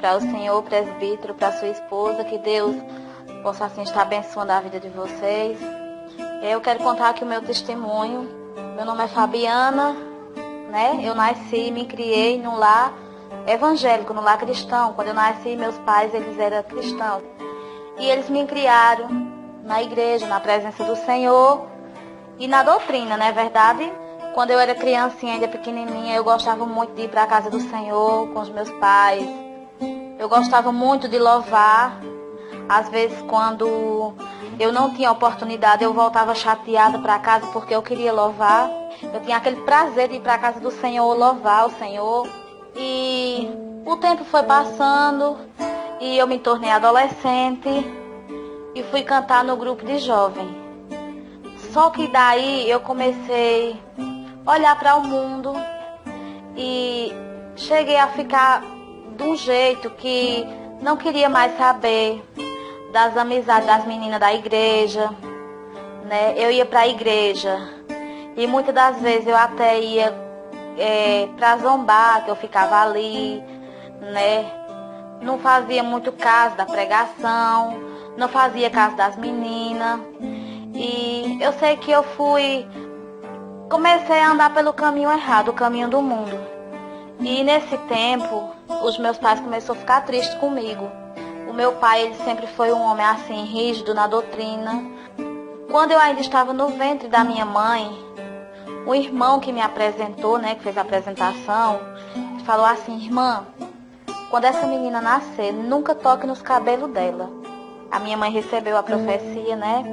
para o senhor presbítero, para sua esposa, que Deus possa assim estar abençoando a vida de vocês. Eu quero contar aqui o meu testemunho. Meu nome é Fabiana, né? Eu nasci e me criei num lar evangélico, num lar cristão. Quando eu nasci, meus pais, eles eram cristãos. E eles me criaram na igreja, na presença do Senhor e na doutrina, não é verdade? Quando eu era criancinha, ainda pequenininha, eu gostava muito de ir para a casa do Senhor com os meus pais. Eu gostava muito de louvar. Às vezes, quando eu não tinha oportunidade, eu voltava chateada para casa porque eu queria louvar. Eu tinha aquele prazer de ir para a casa do Senhor, louvar o Senhor. E o tempo foi passando e eu me tornei adolescente e fui cantar no grupo de jovem. Só que daí eu comecei a olhar para o mundo e cheguei a ficar de um jeito que não queria mais saber das amizades das meninas da igreja, né? Eu ia para a igreja e muitas das vezes eu até ia para zombar, que eu ficava ali, né? Não fazia muito caso da pregação, não fazia caso das meninas. E eu sei que eu comecei a andar pelo caminho errado, o caminho do mundo. E nesse tempo, os meus pais começaram a ficar tristes comigo. O meu pai, ele sempre foi um homem assim, rígido na doutrina. Quando eu ainda estava no ventre da minha mãe, o irmão que me apresentou, né, que fez a apresentação, falou assim: irmã, quando essa menina nascer, nunca toque nos cabelos dela. A minha mãe recebeu a profecia, né?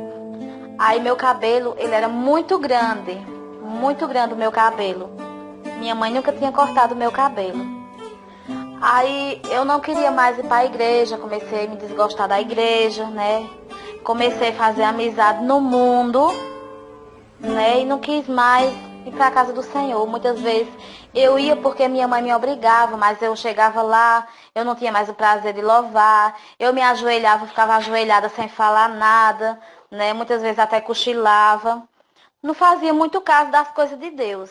Aí meu cabelo, ele era muito grande o meu cabelo. Minha mãe nunca tinha cortado o meu cabelo. Aí eu não queria mais ir para a igreja, comecei a me desgostar da igreja, né? Comecei a fazer amizade no mundo, né? E não quis mais ir para a casa do Senhor. Muitas vezes eu ia porque minha mãe me obrigava, mas eu chegava lá, eu não tinha mais o prazer de louvar. Eu me ajoelhava, ficava ajoelhada sem falar nada, né? Muitas vezes até cochilava. Não fazia muito caso das coisas de Deus.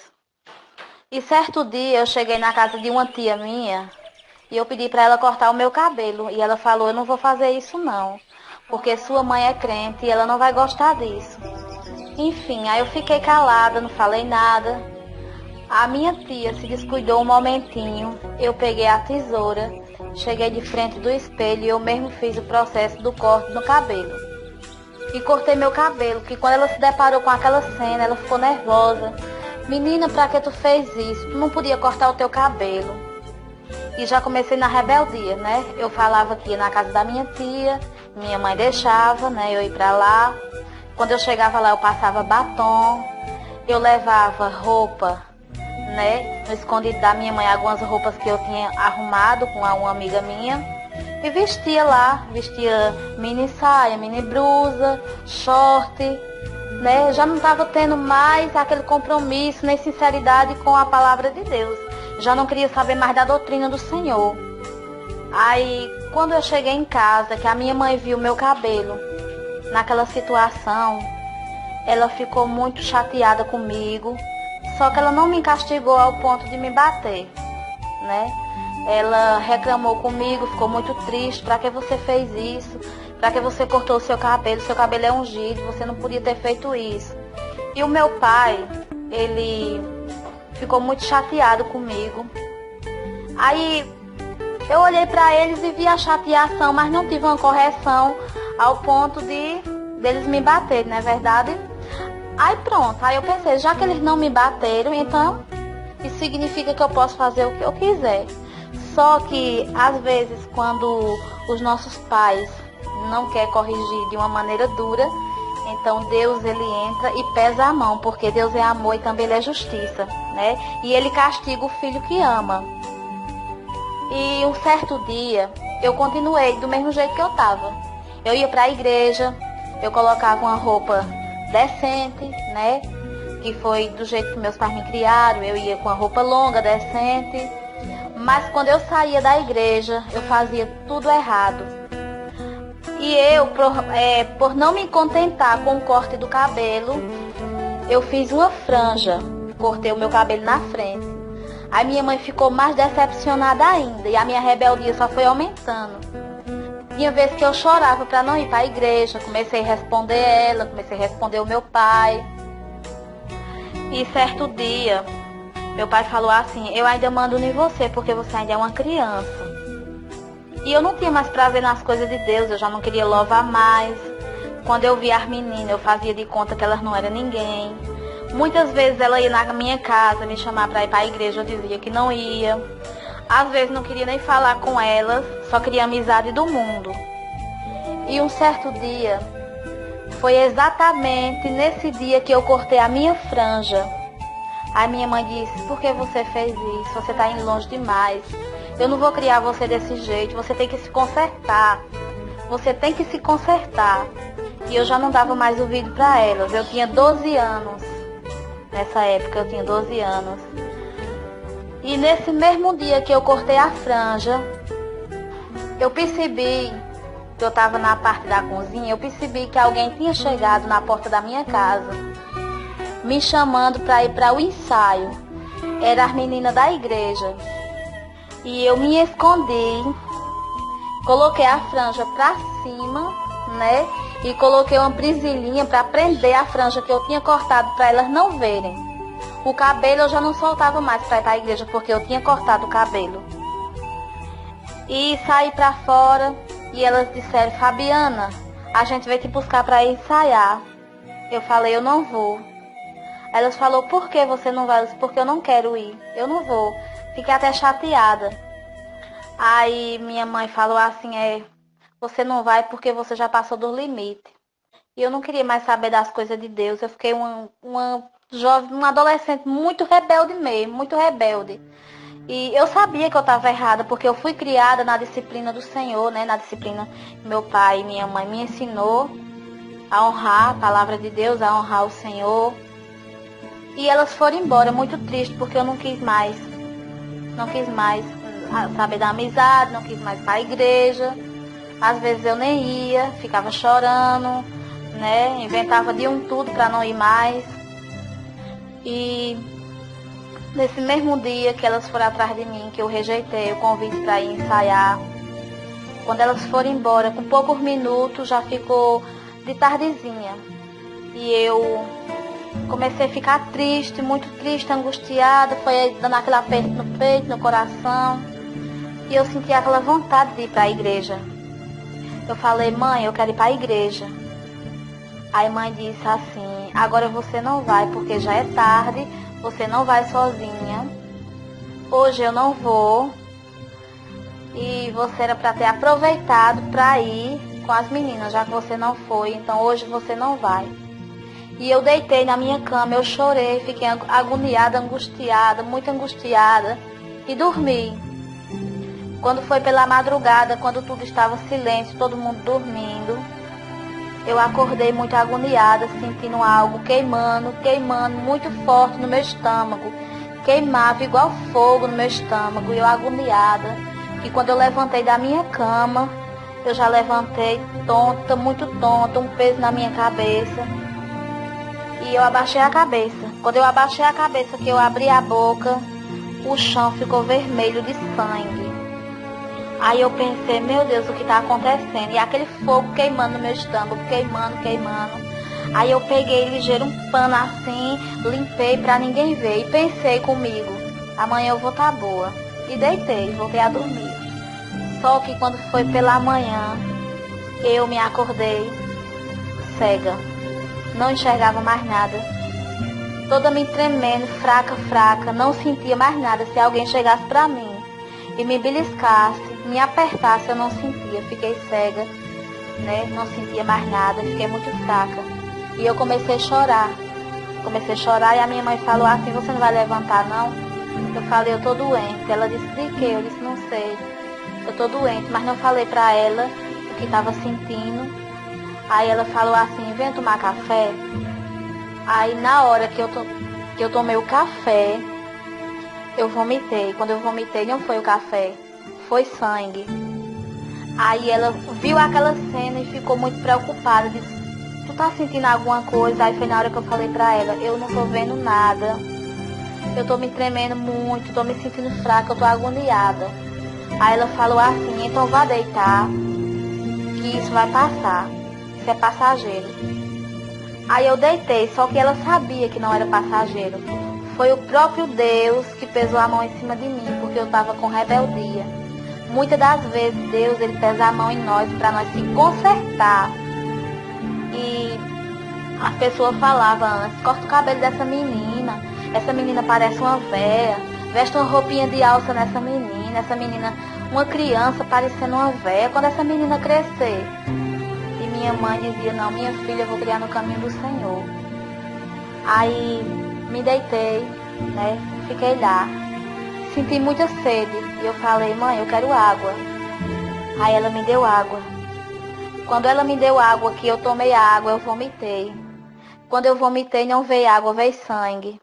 E certo dia eu cheguei na casa de uma tia minha e eu pedi para ela cortar o meu cabelo. E ela falou: eu não vou fazer isso não, porque sua mãe é crente e ela não vai gostar disso. Enfim, aí eu fiquei calada, não falei nada. A minha tia se descuidou um momentinho. Eu peguei a tesoura, cheguei de frente do espelho e eu mesmo fiz o processo do corte no cabelo. E cortei meu cabelo, que quando ela se deparou com aquela cena, ela ficou nervosa. Menina, pra que tu fez isso? Tu não podia cortar o teu cabelo. E já comecei na rebeldia, né? Eu falava que ia na casa da minha tia, minha mãe deixava, né? Eu ia pra lá. Quando eu chegava lá, eu passava batom, eu levava roupa, né? No escondido da minha mãe, algumas roupas que eu tinha arrumado com uma amiga minha. E vestia lá, vestia mini saia, mini blusa, short, né? Já não estava tendo mais aquele compromisso, nem sinceridade com a palavra de Deus. Já não queria saber mais da doutrina do Senhor. Aí, quando eu cheguei em casa, que a minha mãe viu meu cabelo naquela situação, ela ficou muito chateada comigo, só que ela não me castigou ao ponto de me bater, né? Ela reclamou comigo, ficou muito triste. Pra que você fez isso? Pra que você cortou o seu cabelo? Seu cabelo é ungido, você não podia ter feito isso. E o meu pai, ele ficou muito chateado comigo. Aí eu olhei pra eles e vi a chateação, mas não tive uma correção ao ponto deles me baterem, não é verdade? Aí pronto, aí eu pensei, já que eles não me bateram, então isso significa que eu posso fazer o que eu quiser. Só que, às vezes, quando os nossos pais não querem corrigir de uma maneira dura, então Deus, ele entra e pesa a mão, porque Deus é amor e também ele é justiça, né? E ele castiga o filho que ama. E um certo dia, eu continuei do mesmo jeito que eu estava. Eu ia para a igreja, eu colocava uma roupa decente, né? Que foi do jeito que meus pais me criaram, eu ia com a roupa longa, decente. Mas quando eu saía da igreja, eu fazia tudo errado. E eu, por não me contentar com o corte do cabelo, eu fiz uma franja, cortei o meu cabelo na frente. Aí minha mãe ficou mais decepcionada ainda e a minha rebeldia só foi aumentando. Tinha vezes que eu chorava para não ir para a igreja, comecei a responder ela, comecei a responder o meu pai. E certo dia, meu pai falou assim: eu ainda mando em você porque você ainda é uma criança. E eu não tinha mais prazer nas coisas de Deus, eu já não queria louvar mais. Quando eu via as meninas, eu fazia de conta que elas não eram ninguém. Muitas vezes ela ia na minha casa me chamar para ir para a igreja, eu dizia que não ia. Às vezes não queria nem falar com elas, só queria amizade do mundo. E um certo dia, foi exatamente nesse dia que eu cortei a minha franja. Aí minha mãe disse: por que você fez isso? Você está indo longe demais. Eu não vou criar você desse jeito, você tem que se consertar. Você tem que se consertar. E eu já não dava mais ouvido para elas. Eu tinha 12 anos. Nessa época eu tinha 12 anos. E nesse mesmo dia que eu cortei a franja, eu percebi que eu estava na parte da cozinha, eu percebi que alguém tinha chegado na porta da minha casa, me chamando para ir para o ensaio. Era as meninas da igreja. E eu me escondi, coloquei a franja para cima, né? E coloquei uma presilhinha para prender a franja que eu tinha cortado para elas não verem. O cabelo eu já não soltava mais para ir para a igreja porque eu tinha cortado o cabelo. E saí para fora e elas disseram: Fabiana, a gente veio te buscar para ir ensaiar. Eu falei: eu não vou. Elas falaram: por que você não vai? Eu disse: porque eu não quero ir. Eu não vou. Fiquei até chateada. Aí minha mãe falou assim: você não vai porque você já passou do limite. E eu não queria mais saber das coisas de Deus. Eu fiquei uma jovem, uma adolescente muito rebelde mesmo, muito rebelde. E eu sabia que eu estava errada, porque eu fui criada na disciplina do Senhor, né? Na disciplina que meu pai e minha mãe me ensinou a honrar a palavra de Deus, a honrar o Senhor. E elas foram embora muito triste, porque eu não quis mais. Não quis mais saber da amizade, não quis mais ir para a igreja. Às vezes eu nem ia, ficava chorando, né? Inventava de um tudo para não ir mais. E nesse mesmo dia que elas foram atrás de mim, que eu rejeitei o convite para ir ensaiar, quando elas foram embora, com poucos minutos, já ficou de tardezinha. E eu comecei a ficar triste, muito triste, angustiada, foi dando aquele aperto no peito, no coração. E eu senti aquela vontade de ir para a igreja. Eu falei: mãe, eu quero ir para a igreja. Aí mãe disse assim: agora você não vai porque já é tarde, você não vai sozinha. Hoje eu não vou. E você era para ter aproveitado para ir com as meninas, já que você não foi, então hoje você não vai. E eu deitei na minha cama, eu chorei, fiquei agoniada, angustiada, muito angustiada, e dormi. Quando foi pela madrugada, quando tudo estava silêncio, todo mundo dormindo, eu acordei muito agoniada, sentindo algo queimando, muito forte no meu estômago. Queimava igual fogo no meu estômago, e eu agoniada. E quando eu levantei da minha cama, eu já levantei tonta, muito tonta, um peso na minha cabeça. E eu abaixei a cabeça. Quando eu abaixei a cabeça, que eu abri a boca, o chão ficou vermelho de sangue. Aí eu pensei: meu Deus, o que está acontecendo? E aquele fogo queimando no meu estômago, queimando. Aí eu peguei ligeiro um pano assim, limpei para ninguém ver. E pensei comigo: amanhã eu vou estar boa. E deitei, voltei a dormir. Só que quando foi pela manhã, eu me acordei cega. Não enxergava mais nada. Toda me tremendo, fraca, não sentia mais nada. Se alguém chegasse para mim e me beliscasse, me apertasse, eu não sentia. Fiquei cega, né? Não sentia mais nada, fiquei muito fraca. E eu comecei a chorar. E a minha mãe falou assim: você não vai levantar não? Eu falei: eu tô doente. Ela disse: de quê? Eu disse: não sei. Eu tô doente, mas não falei para ela o que estava sentindo. Aí ela falou assim: vem tomar café. Aí na hora que eu tomei o café, eu vomitei. Quando eu vomitei, não foi o café, foi sangue. Aí ela viu aquela cena e ficou muito preocupada. Disse: tu tá sentindo alguma coisa? Aí foi na hora que eu falei pra ela: eu não tô vendo nada. eu tô me tremendo muito, tô me sentindo fraca, eu tô agoniada. Aí ela falou assim, então vá deitar, que isso vai passar, isso é passageiro. Aí eu deitei, só que ela sabia que não era passageiro. Foi o próprio Deus que pesou a mão em cima de mim, porque eu estava com rebeldia. Muitas das vezes Deus ele pesa a mão em nós para nós se consertar. E as pessoas falavam antes, corta o cabelo dessa menina, essa menina parece uma véia, veste uma roupinha de alça nessa menina, essa menina, uma criança parecendo uma véia, quando essa menina crescer. E minha mãe dizia, não, minha filha, eu vou criar no caminho do Senhor. Aí me deitei, né, fiquei lá, senti muita sede, e eu falei, mãe, eu quero água. Aí ela me deu água. Quando ela me deu água, que eu tomei água, eu vomitei. Quando eu vomitei, não veio água, veio sangue.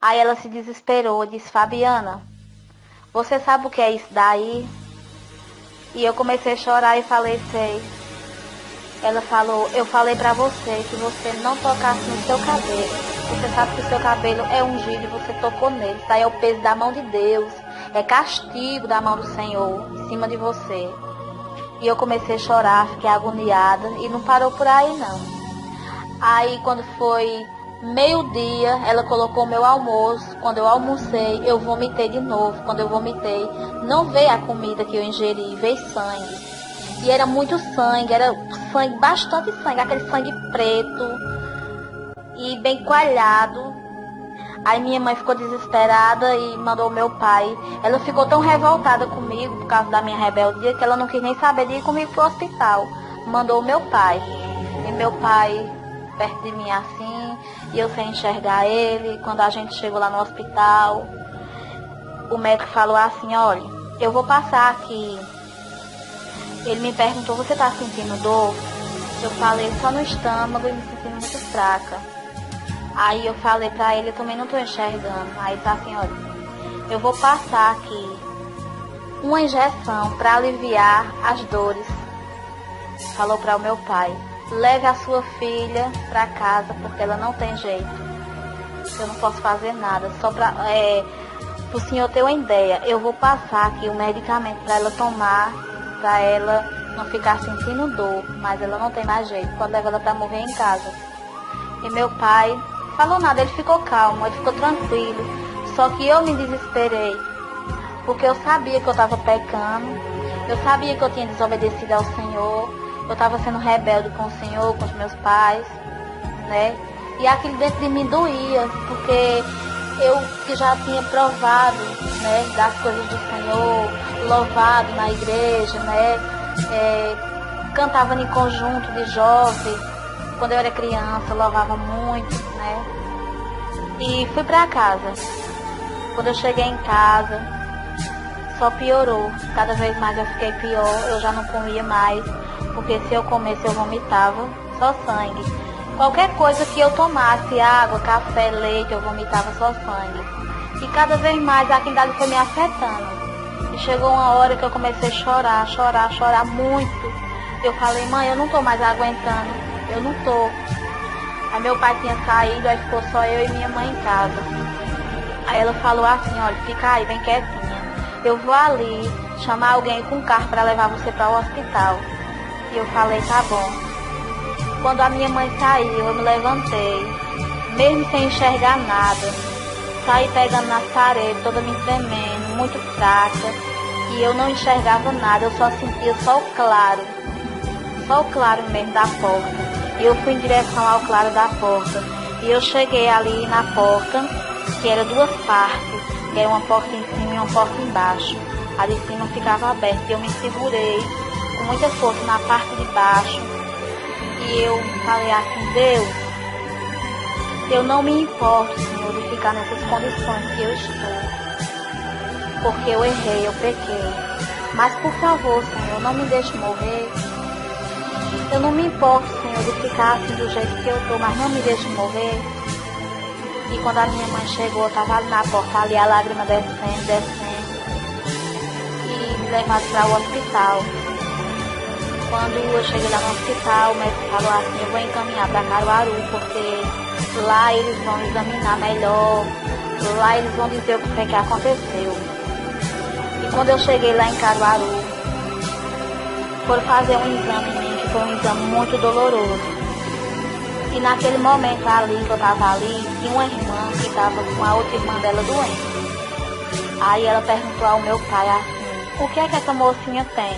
Aí ela se desesperou, disse, Fabiana, você sabe o que é isso daí? E eu comecei a chorar e falei, sei. Ela falou, eu falei pra você que você não tocasse no seu cabelo. Você sabe que o seu cabelo é ungido e você tocou nele. Isso aí é o peso da mão de Deus. É castigo da mão do Senhor em cima de você. E eu comecei a chorar, fiquei agoniada e não parou por aí não. Aí quando foi meio-dia, ela colocou o meu almoço. Quando eu almocei, eu vomitei de novo. Quando eu vomitei, não veio a comida que eu ingeri, veio sangue. E era muito sangue, era sangue, bastante sangue, aquele sangue preto e bem coalhado. Aí minha mãe ficou desesperada e mandou meu pai. Ela ficou tão revoltada comigo por causa da minha rebeldia que ela não quis nem saber de ir comigo pro hospital. Mandou meu pai. E meu pai perto de mim assim, e eu sem enxergar ele. Quando a gente chegou lá no hospital, o médico falou assim, olha, eu vou passar aqui. Ele me perguntou, você tá sentindo dor? Eu falei, só no estômago e me sentindo muito fraca. Aí eu falei pra ele, eu também não tô enxergando. Aí ele tá assim, olha, eu vou passar aqui uma injeção pra aliviar as dores. Falou pra o meu pai, leve a sua filha pra casa, porque ela não tem jeito. Eu não posso fazer nada, só pra o senhor ter uma ideia. Eu vou passar aqui o medicamento pra ela tomar, pra ela não ficar sentindo dor, mas ela não tem mais jeito, pode levar ela pra morrer em casa. E meu pai falou nada, ele ficou calmo, ele ficou tranquilo, só que eu me desesperei, porque eu sabia que eu estava pecando, eu sabia que eu tinha desobedecido ao Senhor, eu estava sendo rebelde com o Senhor, com os meus pais, né, e aquilo dentro de mim doía, porque eu que já tinha provado, né, das coisas do Senhor, louvado na igreja, né, cantava em conjunto de jovens, quando eu era criança, louvava muito, né, e fui pra casa. Quando eu cheguei em casa, só piorou, cada vez mais eu fiquei pior, eu já não comia mais, porque se eu comesse eu vomitava, só sangue. Qualquer coisa que eu tomasse, água, café, leite, eu vomitava só sangue. E cada vez mais aquilo dali foi me afetando. E chegou uma hora que eu comecei a chorar muito. Eu falei, mãe, eu não tô mais aguentando, eu não tô. Aí meu pai tinha saído, aí ficou só eu e minha mãe em casa. Aí ela falou assim, olha, fica aí, bem quietinha. Eu vou ali chamar alguém com carro para levar você para o hospital. E eu falei, tá bom. Quando a minha mãe saiu, eu me levantei, mesmo sem enxergar nada. Saí pegando nas paredes, toda me tremendo, muito fraca. E eu não enxergava nada, eu só sentia só o claro mesmo da porta. E eu fui em direção ao claro da porta. E eu cheguei ali na porta, que era duas partes, que era uma porta em cima e uma porta embaixo. A de cima ficava aberta e eu me segurei com muita força na parte de baixo. E eu falei assim, Deus, eu não me importo, Senhor, de ficar nessas condições que eu estou. Porque eu errei, eu pequei. Mas por favor, Senhor, não me deixe morrer. Eu não me importo, Senhor, de ficar assim do jeito que eu estou, mas não me deixe morrer. E quando a minha mãe chegou, eu estava ali na porta, ali a lágrima descendo. E me levaram para o hospital. Quando eu cheguei lá no hospital, o médico falou assim, eu vou encaminhar para Caruaru, porque lá eles vão examinar melhor, Lá eles vão dizer o que foi que aconteceu. E quando eu cheguei lá em Caruaru, foram fazer um exame em mim, que foi um exame muito doloroso. E naquele momento ali, que eu estava ali, tinha uma irmã que estava com a outra irmã dela doente. Aí ela perguntou ao meu pai assim, o que é que essa mocinha tem?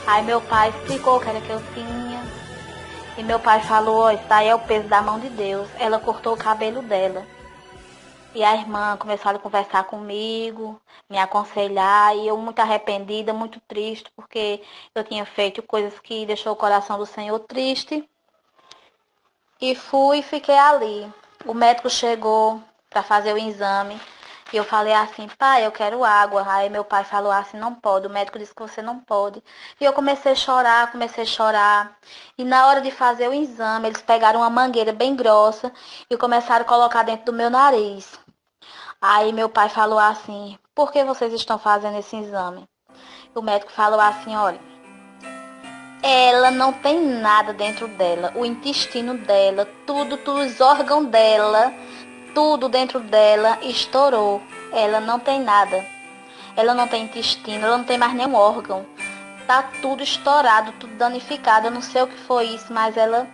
Aí meu pai explicou o que era que eu tinha. E meu pai falou, ó, isso daí é o peso da mão de Deus. Ela cortou o cabelo dela. E a irmã começou a conversar comigo, me aconselhar, e eu muito arrependida, muito triste, porque eu tinha feito coisas que deixou o coração do Senhor triste. E fiquei ali. O médico chegou para fazer o exame. E eu falei assim, pai, eu quero água. Aí meu pai falou assim, não pode. O médico disse que você não pode. E eu comecei a chorar. E na hora de fazer o exame, eles pegaram uma mangueira bem grossa e começaram a colocar dentro do meu nariz. Aí meu pai falou assim, por que vocês estão fazendo esse exame? O médico falou assim, olha, ela não tem nada dentro dela. O intestino dela, tudo, os órgãos dela, tudo dentro dela estourou. Ela não tem nada. Ela não tem intestino, ela não tem mais nenhum órgão. Tá tudo estourado, tudo danificado. Eu não sei o que foi isso, mas ela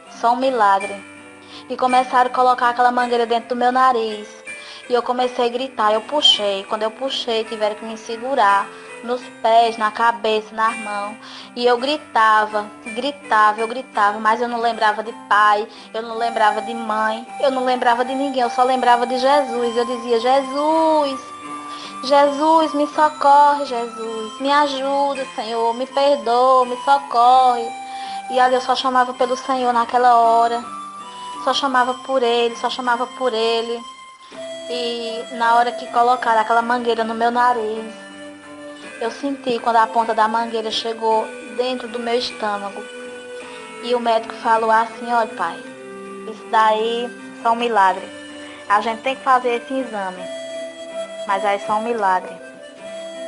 só um milagre. E começaram a colocar aquela mangueira dentro do meu nariz. E eu comecei a gritar, eu puxei. Quando eu puxei, tiveram que me segurar nos pés, na cabeça, nas mãos. E eu gritava, mas eu não lembrava de pai, eu não lembrava de mãe, eu não lembrava de ninguém, eu só lembrava de Jesus. Eu dizia, Jesus, Jesus, me socorre, Jesus, me ajuda, Senhor, me perdoa, me socorre. E ali eu só chamava pelo Senhor naquela hora, só chamava por Ele, só chamava por Ele. E na hora que colocaram aquela mangueira no meu nariz, eu senti quando a ponta da mangueira chegou dentro do meu estômago. E o médico falou assim, olha pai, isso daí é só um milagre. A gente tem que fazer esse exame, mas aí é só um milagre.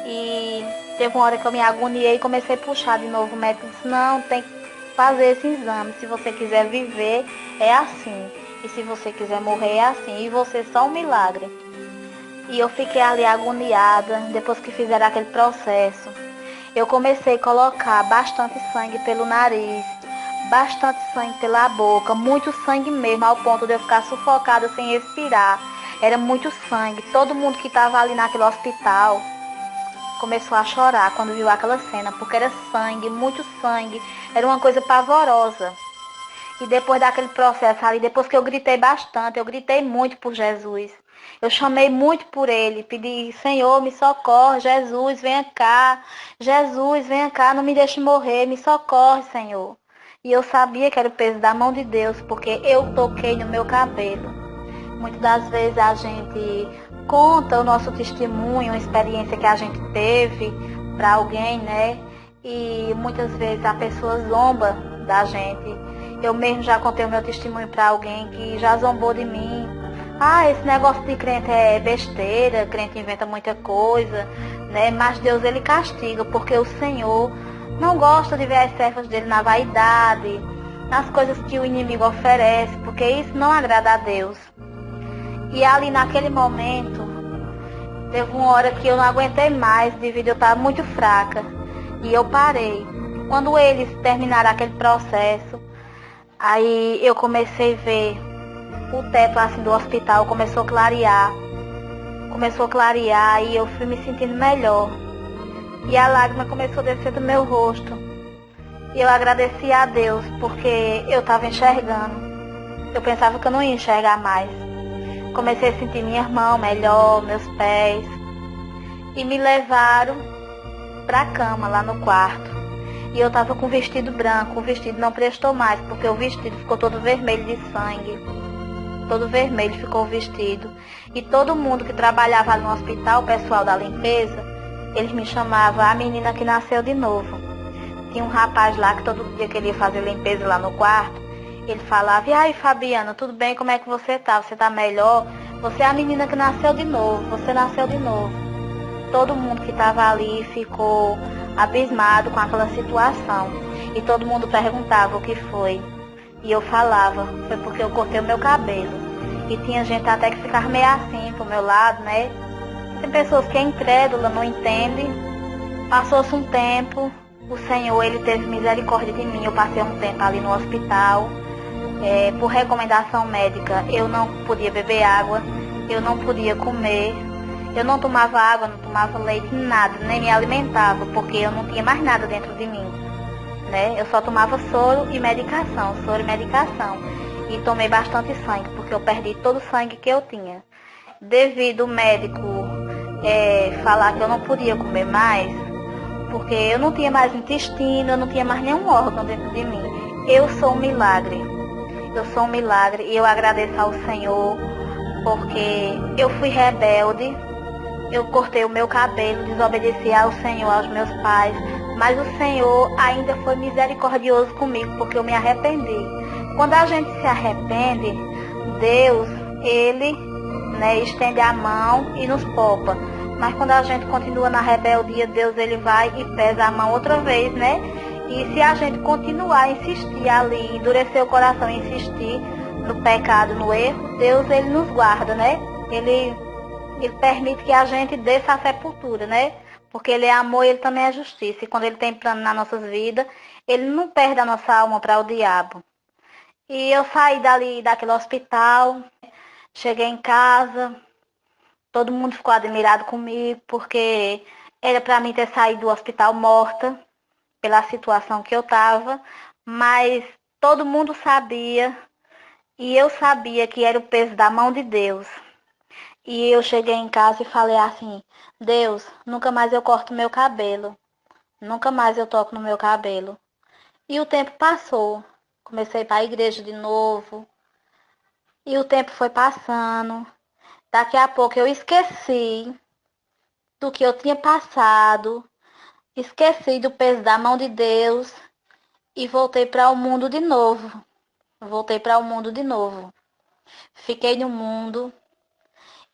E teve uma hora que eu me agoniei e comecei a puxar de novo. O médico disse, não, tem que fazer esse exame. Se você quiser viver, é assim. E se você quiser morrer, é assim. E você só um milagre. E eu fiquei ali agoniada, depois que fizeram aquele processo. Eu comecei a colocar bastante sangue pelo nariz, bastante sangue pela boca, muito sangue mesmo, ao ponto de eu ficar sufocada sem respirar. Era muito sangue. Todo mundo que estava ali naquele hospital começou a chorar quando viu aquela cena, porque era sangue, muito sangue. Era uma coisa pavorosa. E depois daquele processo ali, depois que eu gritei bastante, eu gritei muito por Jesus. Eu chamei muito por Ele, pedi, Senhor, me socorre, Jesus, venha cá. Jesus, venha cá, não me deixe morrer, me socorre, Senhor. E eu sabia que era o peso da mão de Deus, porque eu toquei no meu cabelo. Muitas das vezes a gente conta o nosso testemunho, uma experiência que a gente teve para alguém, né? E muitas vezes a pessoa zomba da gente. Eu mesmo já contei o meu testemunho para alguém que já zombou de mim. Ah, esse negócio de crente é besteira, crente inventa muita coisa, né? Mas Deus, Ele castiga, porque o Senhor não gosta de ver as servas dele na vaidade, nas coisas que o inimigo oferece, porque isso não agrada a Deus. E ali naquele momento, teve uma hora que eu não aguentei mais, devido a eu estar muito fraca. E eu parei. Quando eles terminaram aquele processo, aí eu comecei a ver o teto assim do hospital, começou a clarear. E eu fui me sentindo melhor. E a lágrima começou a descer do meu rosto. E eu agradeci a Deus, porque eu estava enxergando. Eu pensava que eu não ia enxergar mais. Comecei a sentir minha mão melhor, meus pés. E me levaram para a cama lá no quarto. E eu estava com um vestido branco. O vestido não prestou mais, porque o vestido ficou todo vermelho de sangue. Todo vermelho ficou o vestido. E todo mundo que trabalhava ali no hospital, o pessoal da limpeza, eles me chamavam a menina que nasceu de novo. Tinha um rapaz lá que todo dia queria fazer limpeza lá no quarto. Ele falava, e aí Fabiana, tudo bem? Como é que você tá? Você tá melhor? Você é a menina que nasceu de novo. Você nasceu de novo. Todo mundo que estava ali ficou abismado com aquela situação. E todo mundo perguntava o que foi. E eu falava, foi porque eu cortei o meu cabelo. E tinha gente até que ficava meio assim pro meu lado, né? Tem pessoas que é incrédula, não entende. Passou-se um tempo, o Senhor, ele teve misericórdia de mim. Eu passei um tempo ali no hospital. Por recomendação médica, eu não podia beber água, eu não podia comer, eu não tomava água, não tomava leite, nada, nem me alimentava, porque eu não tinha mais nada dentro de mim, né? Eu só tomava soro e medicação. E tomei bastante sangue, porque eu perdi todo o sangue que eu tinha. Devido o médico falar que eu não podia comer mais, porque eu não tinha mais intestino, eu não tinha mais nenhum órgão dentro de mim. Eu sou um milagre. Eu sou um milagre e eu agradeço ao Senhor, porque eu fui rebelde, eu cortei o meu cabelo, desobedeci ao Senhor, aos meus pais, mas o Senhor ainda foi misericordioso comigo, porque eu me arrependi. Quando a gente se arrepende, Deus, Ele, né, estende a mão e nos poupa. Mas quando a gente continua na rebeldia, Deus, Ele vai e pesa a mão outra vez, né? E se a gente continuar a insistir ali, endurecer o coração e insistir no pecado, no erro, Deus, Ele nos guarda, né? Ele permite que a gente desça à sepultura, né? Porque Ele é amor e Ele também é justiça. E quando Ele tem plano nas nossas vidas, Ele não perde a nossa alma para o diabo. E eu saí daquele hospital, cheguei em casa, todo mundo ficou admirado comigo, porque era para mim ter saído do hospital morta, pela situação que eu estava, mas todo mundo sabia e eu sabia que era o peso da mão de Deus. E eu cheguei em casa e falei assim: Deus, nunca mais eu corto meu cabelo, nunca mais eu toco no meu cabelo. E o tempo passou, comecei para a igreja de novo e o tempo foi passando. Daqui a pouco eu esqueci do que eu tinha passado, esqueci do peso da mão de Deus e voltei para o mundo de novo. Fiquei no mundo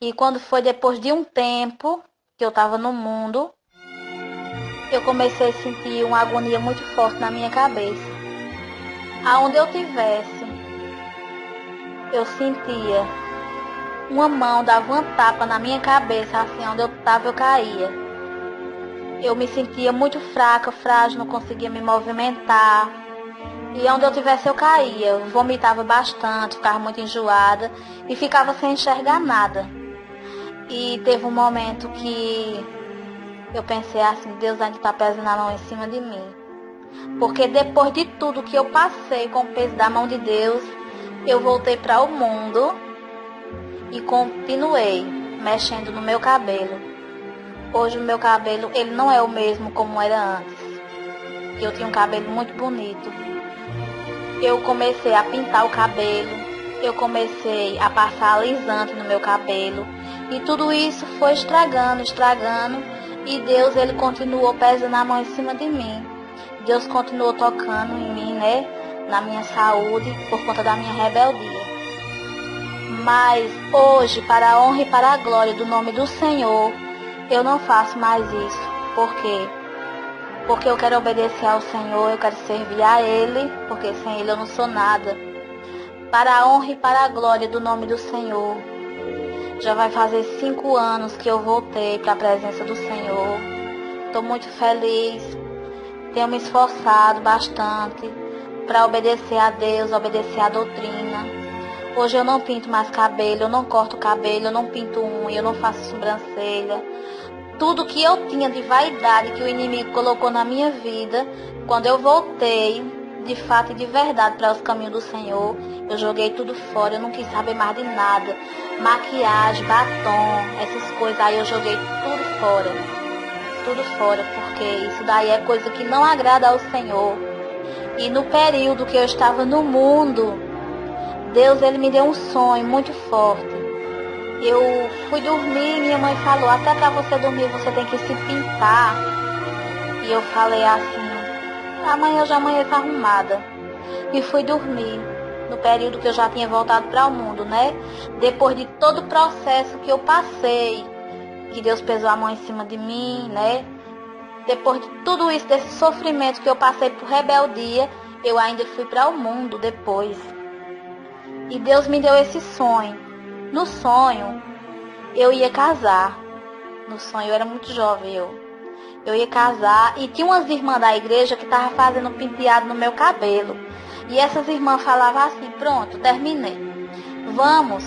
e quando foi depois de um tempo que eu estava no mundo, eu comecei a sentir uma agonia muito forte na minha cabeça. Aonde eu tivesse, eu sentia uma mão dava uma tapa na minha cabeça, assim, onde eu estava eu caía. Eu me sentia muito fraca, frágil, não conseguia me movimentar. E onde eu tivesse eu caía, eu vomitava bastante, ficava muito enjoada e ficava sem enxergar nada. E teve um momento que eu pensei assim, Deus ainda está pesando a mão em cima de mim. Porque depois de tudo que eu passei com o peso da mão de Deus, eu voltei para o mundo e continuei mexendo no meu cabelo. Hoje o meu cabelo, ele não é o mesmo como era antes. Eu tinha um cabelo muito bonito. Eu comecei a pintar o cabelo, eu comecei a passar alisante no meu cabelo. E tudo isso foi estragando. E Deus, ele continuou pesando a mão em cima de mim. Deus continuou tocando em mim, né? Na minha saúde, por conta da minha rebeldia. Mas hoje, para a honra e para a glória do nome do Senhor, eu não faço mais isso. Por quê? Porque eu quero obedecer ao Senhor, eu quero servir a Ele, porque sem Ele eu não sou nada. Para a honra e para a glória do nome do Senhor. Já vai fazer 5 anos que eu voltei para a presença do Senhor. Estou muito feliz, tenho me esforçado bastante para obedecer a Deus, obedecer a doutrina. Hoje eu não pinto mais cabelo, eu não corto cabelo, eu não pinto unha, eu não faço sobrancelha. Tudo que eu tinha de vaidade que o inimigo colocou na minha vida, quando eu voltei, de fato e de verdade, para os caminhos do Senhor, eu joguei tudo fora, eu não quis saber mais de nada. Maquiagem, batom, essas coisas aí eu joguei tudo fora. Tudo fora, porque isso daí é coisa que não agrada ao Senhor. E no período que eu estava no mundo, Deus, ele me deu um sonho muito forte. Eu fui dormir e minha mãe falou, até para você dormir você tem que se pintar. E eu falei assim, amanhã eu já amanheço arrumada. E fui dormir, no período que eu já tinha voltado para o mundo, né? Depois de todo o processo que eu passei, que Deus pesou a mão em cima de mim, né? Depois de tudo isso, desse sofrimento que eu passei por rebeldia, eu ainda fui para o mundo depois. E Deus me deu esse sonho. No sonho, eu ia casar. No sonho, eu era muito jovem, eu ia casar e tinha umas irmãs da igreja que estavam fazendo um penteado no meu cabelo. E essas irmãs falavam assim, pronto, terminei. Vamos.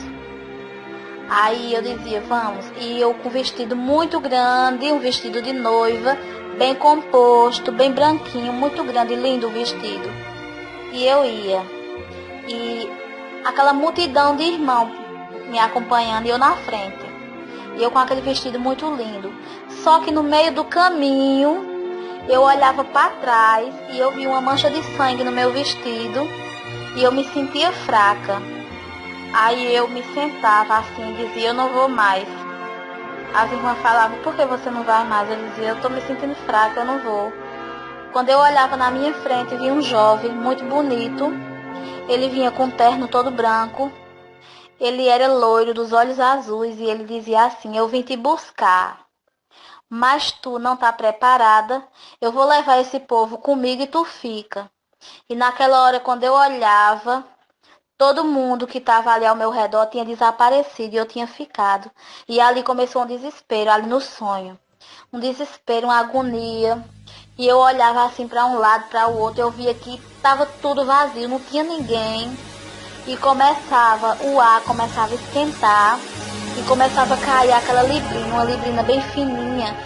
Aí eu dizia, vamos. E eu com um vestido muito grande, um vestido de noiva, bem composto, bem branquinho, muito grande, lindo o vestido. E eu ia. E aquela multidão de irmãos me acompanhando e eu na frente. E eu com aquele vestido muito lindo. Só que no meio do caminho, eu olhava para trás e eu vi uma mancha de sangue no meu vestido. E eu me sentia fraca. Aí eu me sentava assim e dizia, eu não vou mais. As irmãs falavam, por que você não vai mais? Eu dizia, eu estou me sentindo fraca, eu não vou. Quando eu olhava na minha frente, vi um jovem muito bonito. Ele vinha com um terno todo branco. Ele era loiro, dos olhos azuis, e ele dizia assim, eu vim te buscar, mas tu não está preparada, eu vou levar esse povo comigo e tu fica. E naquela hora, quando eu olhava, todo mundo que estava ali ao meu redor tinha desaparecido e eu tinha ficado. E ali começou um desespero, ali no sonho. Um desespero, uma agonia. E eu olhava assim para um lado, para o outro, eu via que estava tudo vazio, não tinha ninguém. E começava, o ar começava a esquentar e começava a cair aquela librina, uma librina bem fininha,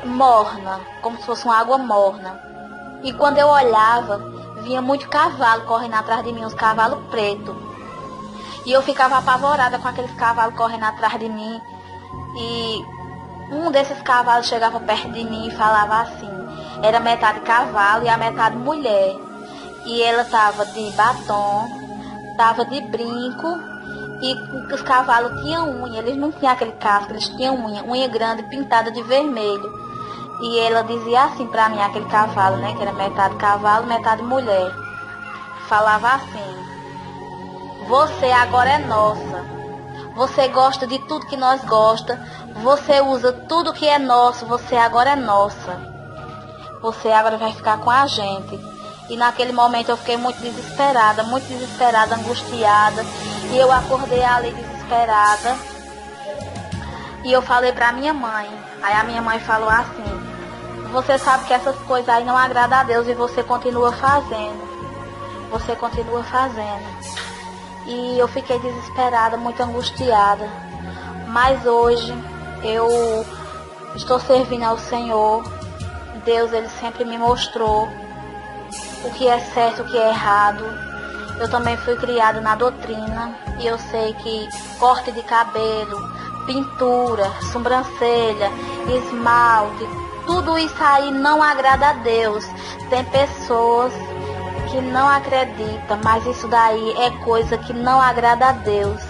morna, como se fosse uma água morna. E quando eu olhava, vinha muito cavalo correndo atrás de mim, uns cavalos pretos. E eu ficava apavorada com aqueles cavalos correndo atrás de mim. E um desses cavalos chegava perto de mim e falava assim, era metade cavalo e a metade mulher. E ela estava de batom, estava de brinco e os cavalos tinham unha, eles não tinham aquele casco, eles tinham unha grande pintada de vermelho. E ela dizia assim para mim, aquele cavalo, né, que era metade cavalo, metade mulher. Falava assim, você agora é nossa, você gosta de tudo que nós gosta, você usa tudo que é nosso, você agora é nossa. Você agora vai ficar com a gente. E naquele momento eu fiquei muito desesperada, angustiada. E eu acordei ali desesperada. E eu falei pra minha mãe. Aí a minha mãe falou assim, você sabe que essas coisas aí não agradam a Deus e você continua fazendo. Você continua fazendo. E eu fiquei desesperada, muito angustiada. Mas hoje eu estou servindo ao Senhor. Deus, Ele sempre me mostrou o que é certo, o que é errado. Eu também fui criada na doutrina e eu sei que corte de cabelo, pintura, sobrancelha, esmalte, tudo isso aí não agrada a Deus. Tem pessoas que não acreditam, mas isso daí é coisa que não agrada a Deus.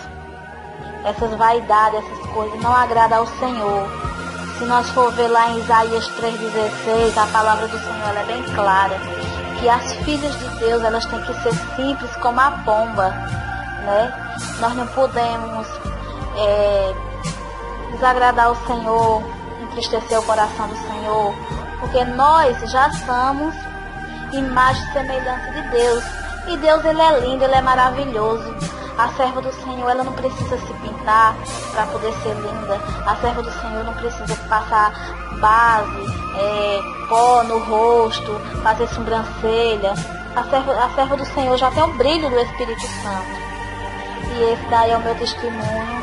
Essas vaidades, essas coisas não agradam ao Senhor. Se nós for ver lá em Isaías 3,16, a palavra do Senhor ela é bem clara. Que as filhas de Deus, elas têm que ser simples como a pomba, né? Nós não podemos desagradar o Senhor, entristecer o coração do Senhor, porque nós já somos imagem e semelhança de Deus. E Deus, Ele é lindo, Ele é maravilhoso. A serva do Senhor, ela não precisa se pintar para poder ser linda. A serva do Senhor não precisa passar base, pó no rosto, fazer sobrancelha. A serva do Senhor já tem o brilho do Espírito Santo. E esse daí é o meu testemunho.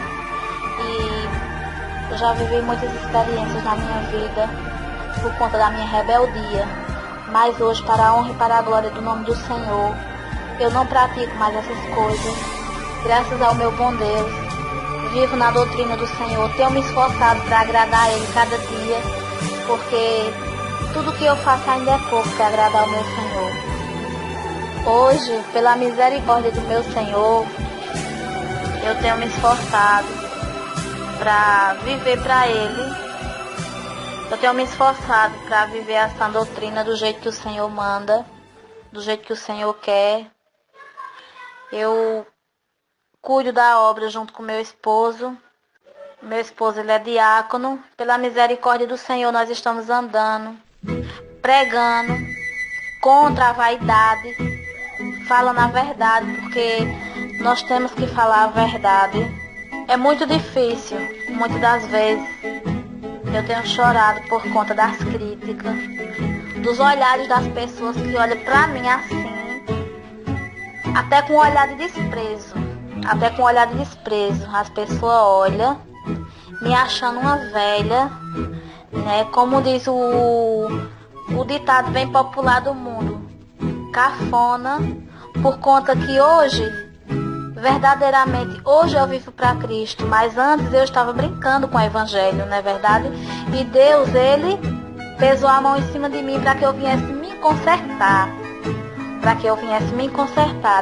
E eu já vivi muitas experiências na minha vida por conta da minha rebeldia. Mas hoje, para a honra e para a glória do nome do Senhor, eu não pratico mais essas coisas. Graças ao meu bom Deus, vivo na doutrina do Senhor, tenho me esforçado para agradar a Ele cada dia, porque tudo que eu faço ainda é pouco para agradar ao meu Senhor. Hoje, pela misericórdia do meu Senhor, eu tenho me esforçado para viver para Ele. Eu tenho me esforçado para viver essa doutrina do jeito que o Senhor manda, do jeito que o Senhor quer. Eu cuido da obra junto com meu esposo. Meu esposo, ele é diácono. Pela misericórdia do Senhor, nós estamos andando, pregando contra a vaidade, falando a verdade, porque nós temos que falar a verdade. É muito difícil, muitas das vezes eu tenho chorado por conta das críticas, dos olhares das pessoas que olham pra mim assim, até com um olhar de desprezo. Até com um olhar de desprezo. As pessoas olham, me achando uma velha, né? Como diz o ditado bem popular do mundo, cafona, por conta que hoje, verdadeiramente, hoje eu vivo para Cristo, mas antes eu estava brincando com o Evangelho, não é verdade? E Deus, Ele pesou a mão em cima de mim para que eu viesse me consertar,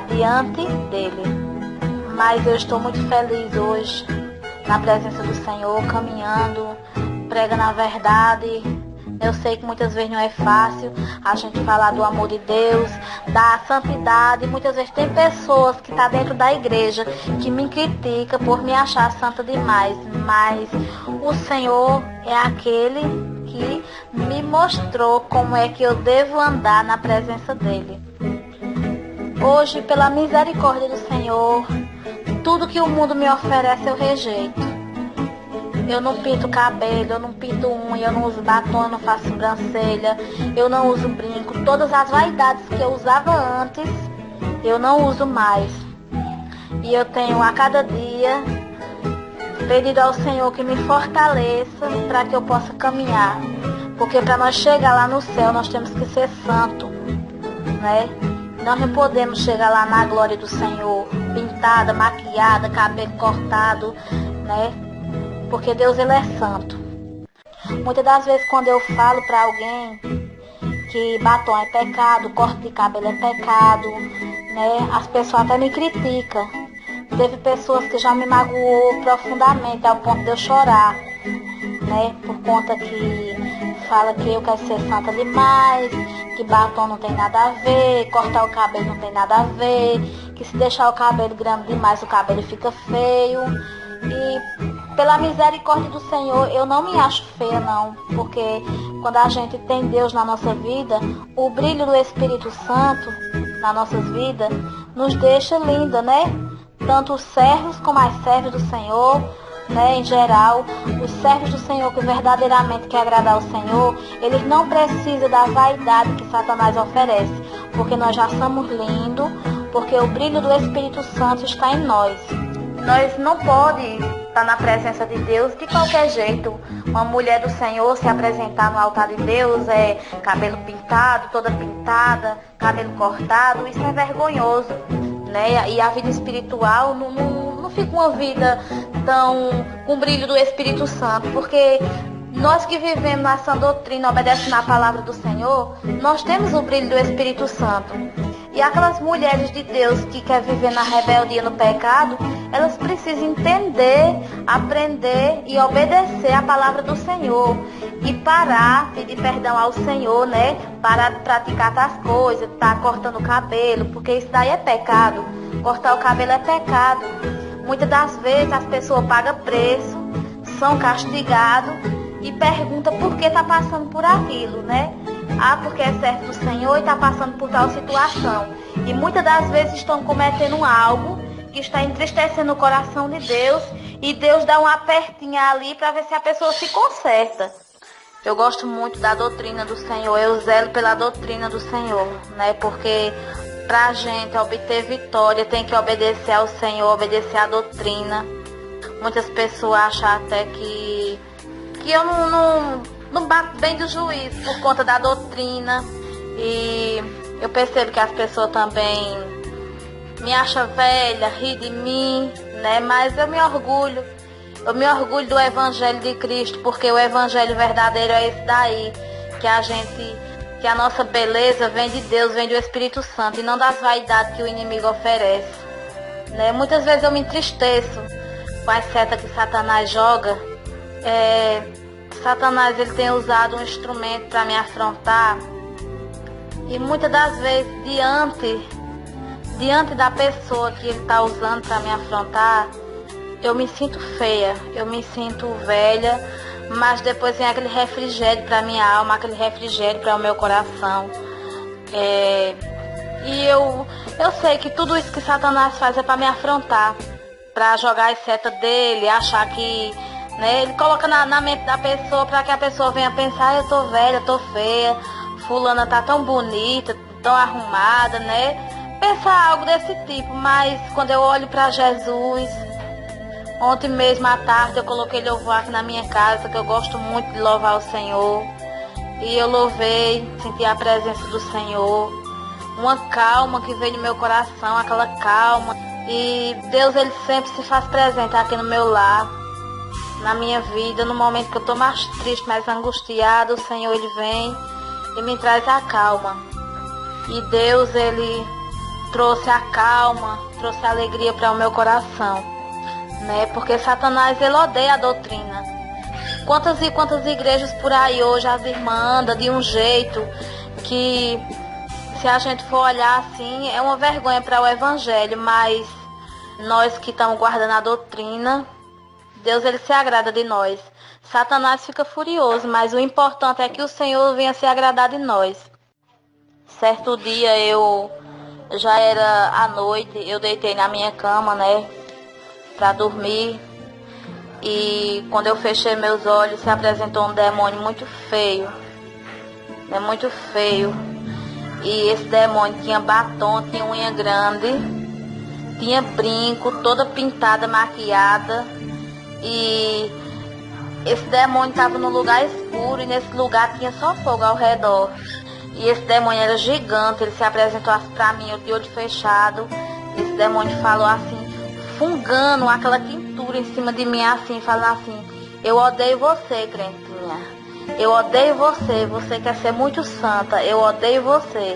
diante dEle. Mas eu estou muito feliz hoje, na presença do Senhor, caminhando, pregando a verdade. Eu sei que muitas vezes não é fácil a gente falar do amor de Deus, da santidade. Muitas vezes tem pessoas que estão dentro da igreja que me criticam por me achar santa demais. Mas o Senhor é aquele que me mostrou como é que eu devo andar na presença dEle. Hoje, pela misericórdia do Senhor, tudo que o mundo me oferece eu rejeito. Eu não pinto cabelo, eu não pinto unha, eu não uso batom, eu não faço sobrancelha, eu não uso brinco. Todas as vaidades que eu usava antes, eu não uso mais. E eu tenho a cada dia pedido ao Senhor que me fortaleça para que eu possa caminhar. Porque para nós chegar lá no céu, nós temos que ser santos, né? Nós não podemos chegar lá na glória do Senhor pintada, maquiada, cabelo cortado, né? Porque Deus, Ele é santo. Muitas das vezes quando eu falo para alguém que batom é pecado, corte de cabelo é pecado, né? As pessoas até me criticam. Teve pessoas que já me magoou profundamente ao ponto de eu chorar, né? Por conta que fala que eu quero ser santa demais, que batom não tem nada a ver, cortar o cabelo não tem nada a ver, que se deixar o cabelo grande demais o cabelo fica feio. E pela misericórdia do Senhor eu não me acho feia não, porque quando a gente tem Deus na nossa vida, o brilho do Espírito Santo nas nossas vidas nos deixa linda, né? Tanto os servos como as servas do Senhor, né, em geral, os servos do Senhor que verdadeiramente quer agradar ao Senhor, eles não precisam da vaidade que Satanás oferece, porque nós já somos lindos, porque o brilho do Espírito Santo está em nós. Nós não podemos estar na presença de Deus de qualquer jeito. Uma mulher do Senhor se apresentar no altar de Deus é cabelo pintado, toda pintada, cabelo cortado, isso é vergonhoso, né? E a vida espiritual não fica uma vida tão com o brilho do Espírito Santo, porque nós que vivemos na sã doutrina, obedecendo a palavra do Senhor, nós temos o brilho do Espírito Santo. E aquelas mulheres de Deus que querem viver na rebeldia, no pecado, elas precisam entender, aprender e obedecer a palavra do Senhor. E parar, pedir perdão ao Senhor, né? Parar de praticar tais coisas, tá cortando o cabelo, porque isso daí é pecado. Cortar o cabelo é pecado. Muitas das vezes as pessoas pagam preço, são castigados e perguntam por que está passando por aquilo, né? Ah, porque é servo do Senhor e está passando por tal situação. E muitas das vezes estão cometendo algo que está entristecendo o coração de Deus e Deus dá uma apertinha ali para ver se a pessoa se conserta. Eu gosto muito da doutrina do Senhor, eu zelo pela doutrina do Senhor, né? Porque pra gente obter vitória tem que obedecer ao Senhor, obedecer à doutrina. Muitas pessoas acham até que eu não bato bem do juízo por conta da doutrina. E eu percebo que as pessoas também me acham velha, ri de mim, né? Mas eu me orgulho do Evangelho de Cristo, porque o Evangelho verdadeiro é esse daí, que a nossa beleza vem de Deus, vem do Espírito Santo, e não das vaidades que o inimigo oferece, né? Muitas vezes eu me entristeço com as setas que Satanás joga. Satanás, ele tem usado um instrumento para me afrontar, e muitas das vezes diante da pessoa que ele está usando para me afrontar, eu me sinto feia, eu me sinto velha, mas depois vem aquele refrigério para minha alma, aquele refrigério para o meu coração. E eu sei que tudo isso que Satanás faz é para me afrontar, para jogar as setas dele, achar que, né, ele coloca na mente da pessoa para que a pessoa venha pensar, eu tô velha, tô feia, fulana tá tão bonita, tão arrumada, né? Pensar algo desse tipo, mas quando eu olho para Jesus, ontem mesmo à tarde eu coloquei louvor aqui na minha casa, que eu gosto muito de louvar o Senhor. E eu louvei, senti a presença do Senhor, uma calma que veio no meu coração, aquela calma. E Deus, ele sempre se faz presente aqui no meu lar, na minha vida, no momento que eu estou mais triste, mais angustiada, o Senhor, ele vem e me traz a calma. E Deus, ele trouxe a calma, trouxe a alegria para o meu coração, né? Porque Satanás, ele odeia a doutrina. Quantas e quantas igrejas por aí hoje as irmãs andam de um jeito que, se a gente for olhar assim, é uma vergonha para o evangelho, mas nós que estamos guardando a doutrina, Deus, ele se agrada de nós. Satanás fica furioso, mas o importante é que o Senhor venha se agradar de nós. Certo dia já era à noite, eu deitei na minha cama, né, para dormir. E quando eu fechei meus olhos, se apresentou um demônio muito feio. É muito feio. E esse demônio tinha batom, tinha unha grande, tinha brinco, toda pintada, maquiada. E esse demônio estava num lugar escuro e nesse lugar tinha só fogo ao redor. E esse demônio era gigante, ele se apresentou assim pra mim, eu de olho fechado. Esse demônio falou assim, fungando aquela tintura em cima de mim assim, falando assim, eu odeio você, crentinha, eu odeio você, você quer ser muito santa, eu odeio você,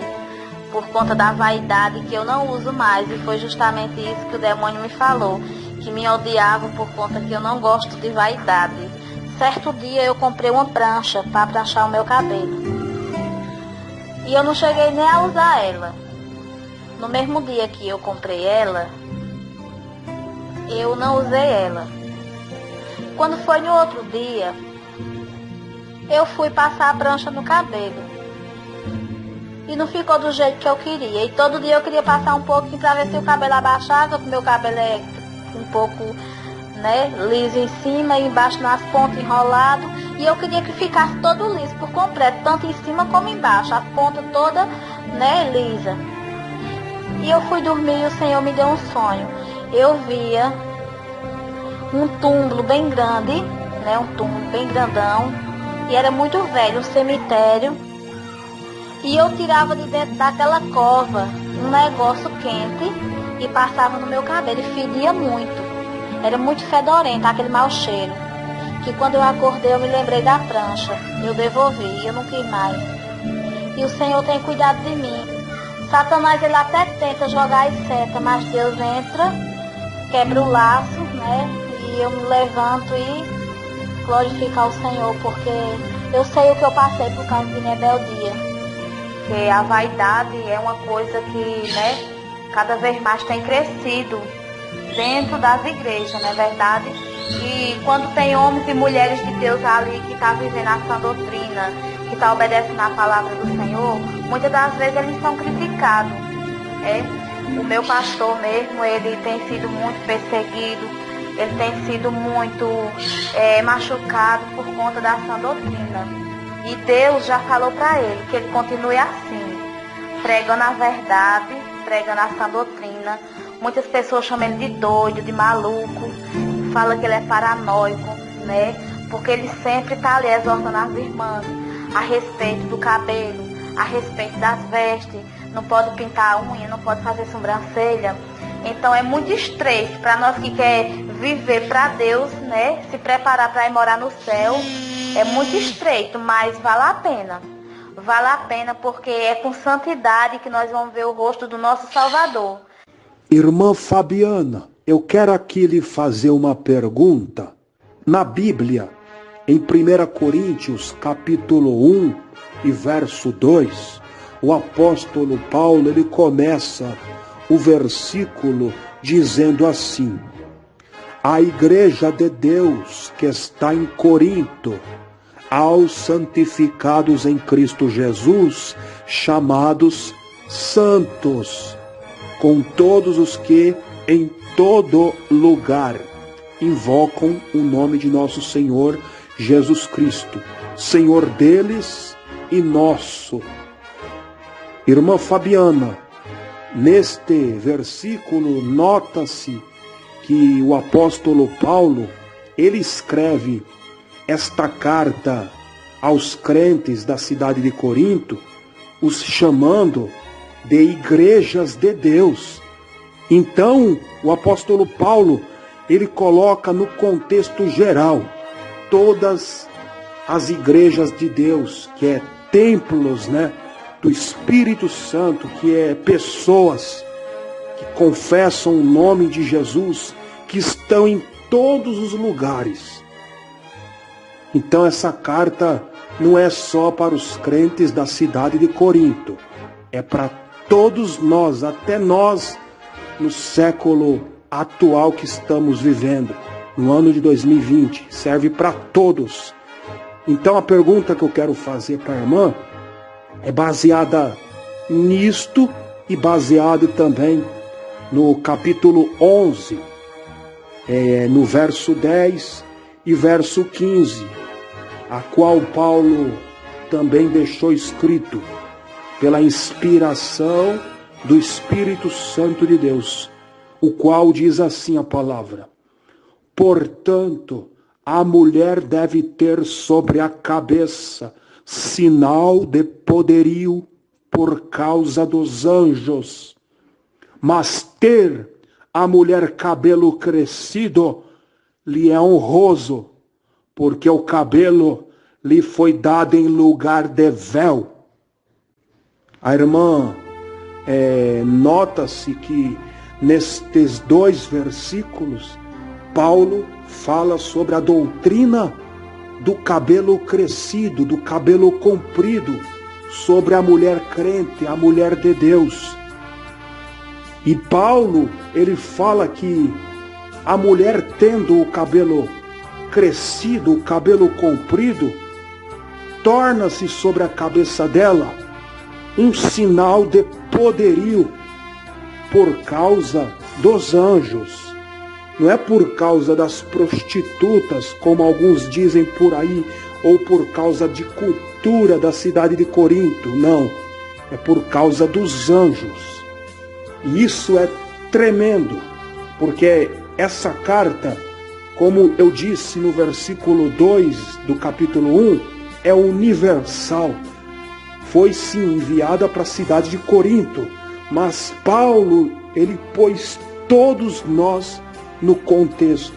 por conta da vaidade que eu não uso mais. E foi justamente isso que o demônio me falou, que me odiava por conta que eu não gosto de vaidade. Certo dia eu comprei uma prancha para pranchar o meu cabelo, e eu não cheguei nem a usar ela. No mesmo dia que eu comprei ela, eu não usei ela. Quando foi no outro dia, eu fui passar a prancha no cabelo. E não ficou do jeito que eu queria. E todo dia eu queria passar um pouquinho para ver se o cabelo abaixava, porque meu cabelo é um pouco, né, liso em cima e embaixo nas pontas enrolado. E eu queria que ficasse todo liso por completo, tanto em cima como embaixo, a ponta toda, né, lisa. E eu fui dormir e o Senhor me deu um sonho. Eu via um túmulo bem grande, né, um túmulo bem grandão, e era muito velho, um cemitério, e eu tirava de dentro daquela cova um negócio quente e passava no meu cabelo, e fedia muito, era muito fedorento, aquele mau cheiro, que quando eu acordei eu me lembrei da prancha, eu devolvi, eu não quis mais. E o Senhor tem cuidado de mim. Satanás, ele até tenta jogar as setas, mas Deus entra, quebra o laço, né? E eu me levanto e glorifico ao Senhor, porque eu sei o que eu passei por causa de rebeldia. Porque a vaidade é uma coisa que, né, cada vez mais tem crescido dentro das igrejas, não é verdade? E quando tem homens e mulheres de Deus ali que estão vivendo a sã doutrina, que estão obedecendo a palavra do Senhor, muitas das vezes eles são criticados. O meu pastor mesmo, ele tem sido muito perseguido, ele tem sido muito machucado por conta da sã doutrina. E Deus já falou para ele que ele continue assim, pregando a verdade, pregando a sã doutrina. Muitas pessoas chamam ele de doido, de maluco, falam que ele é paranoico, né? Porque ele sempre está ali exortando as irmãs a respeito do cabelo, a respeito das vestes, não pode pintar a unha, não pode fazer sobrancelha. Então é muito estreito para nós que quer viver para Deus, né? Se preparar para ir morar no céu, é muito estreito, mas vale a pena. Vale a pena porque é com santidade que nós vamos ver o rosto do nosso Salvador. Irmã Fabiana, eu quero aqui lhe fazer uma pergunta. Na Bíblia, em 1 Coríntios, capítulo 1 e verso 2, o apóstolo Paulo, ele começa o versículo dizendo assim: a igreja de Deus que está em Corinto, aos santificados em Cristo Jesus, chamados santos, com todos os que em todo lugar invocam o nome de nosso Senhor Jesus Cristo, Senhor deles e nosso. Irmã Fabiana, neste versículo nota-se que o apóstolo Paulo, ele escreve esta carta aos crentes da cidade de Corinto, os chamando de igrejas de Deus. Então, o apóstolo Paulo, ele coloca no contexto geral todas as igrejas de Deus, que é templos, do Espírito Santo, que é pessoas que confessam o nome de Jesus, que estão em todos os lugares. Então essa carta não é só para os crentes da cidade de Corinto, é para todos nós, até nós, no século atual que estamos vivendo, no ano de 2020, serve para todos. Então a pergunta que eu quero fazer para a irmã é baseada nisto e baseado também no capítulo 11, no verso 10 e verso 15, a qual Paulo também deixou escrito pela inspiração do Espírito Santo de Deus, o qual diz assim a palavra: portanto, a mulher deve ter sobre a cabeça sinal de poderio por causa dos anjos, mas ter a mulher cabelo crescido lhe é honroso, porque o cabelo lhe foi dado em lugar de véu. A irmã nota-se que nestes 2 versículos, Paulo fala sobre a doutrina do cabelo crescido, do cabelo comprido, sobre a mulher crente, a mulher de Deus. E Paulo, ele fala que a mulher tendo o cabelo crescido, o cabelo comprido, torna-se sobre a cabeça dela um sinal de poderio por causa dos anjos. Não é por causa das prostitutas, como alguns dizem por aí, ou por causa de cultura da cidade de Corinto, não. É por causa dos anjos. E isso é tremendo, porque essa carta, como eu disse no versículo 2 do capítulo 1, é universal. Foi sim enviada para a cidade de Corinto, mas Paulo, ele pôs todos nós no contexto.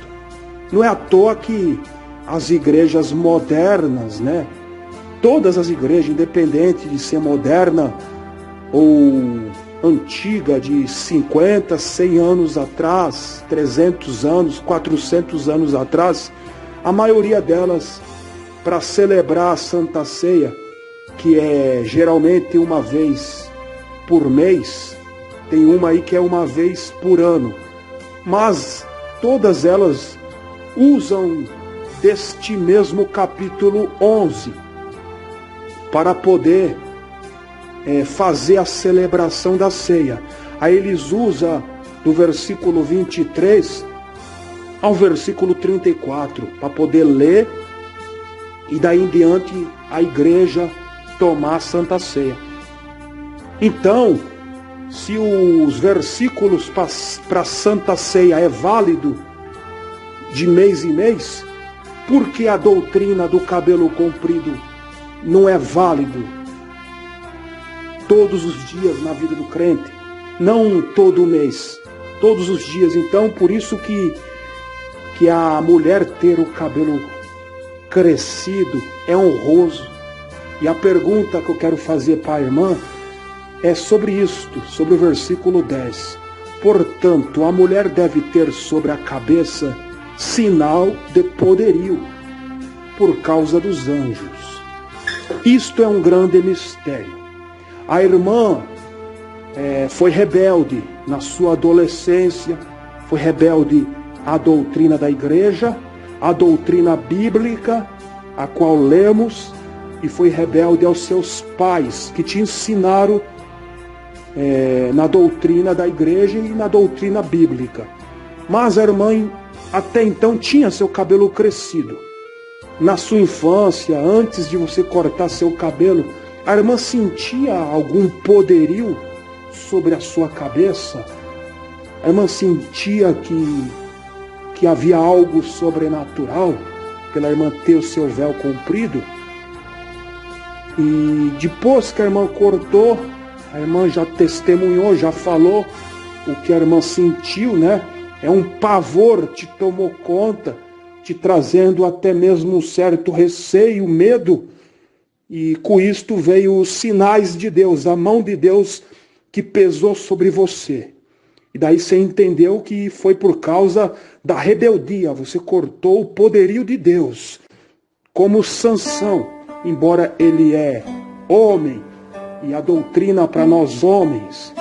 Não é à toa que as igrejas modernas, todas as igrejas, independente de ser moderna ou antiga, de 50, 100 anos atrás, 300 anos, 400 anos atrás, a maioria delas, para celebrar a Santa Ceia, que é geralmente uma vez por mês, tem uma aí que é uma vez por ano, mas todas elas usam deste mesmo capítulo 11 para poder fazer a celebração da ceia. Aí eles usam do versículo 23 ao versículo 34 para poder ler e daí em diante a igreja tomar a Santa Ceia. Então, se os versículos para a Santa Ceia é válido de mês em mês, por que a doutrina do cabelo comprido não é válido todos os dias na vida do crente? Não todo mês, todos os dias. Então, por isso que a mulher ter o cabelo crescido é honroso. E a pergunta que eu quero fazer para a irmã é sobre isto, sobre o versículo 10. Portanto, a mulher deve ter sobre a cabeça sinal de poderio por causa dos anjos. Isto é um grande mistério. A irmã foi rebelde na sua adolescência, foi rebelde à doutrina da igreja, à doutrina bíblica, a qual lemos, e foi rebelde aos seus pais, que te ensinaram na doutrina da igreja e na doutrina bíblica. Mas a irmã até então tinha seu cabelo crescido. Na sua infância, antes de você cortar seu cabelo, a irmã sentia algum poderio sobre a sua cabeça? A irmã sentia que havia algo sobrenatural pela irmã ter o seu véu comprido? E depois que a irmã cortou, a irmã já testemunhou, já falou o que a irmã sentiu, né? É um pavor te tomou conta, te trazendo até mesmo um certo receio, medo. E com isto veio os sinais de Deus, a mão de Deus que pesou sobre você. E daí você entendeu que foi por causa da rebeldia, você cortou o poderio de Deus. Como Sansão, embora ele é homem, e a doutrina para nós homens,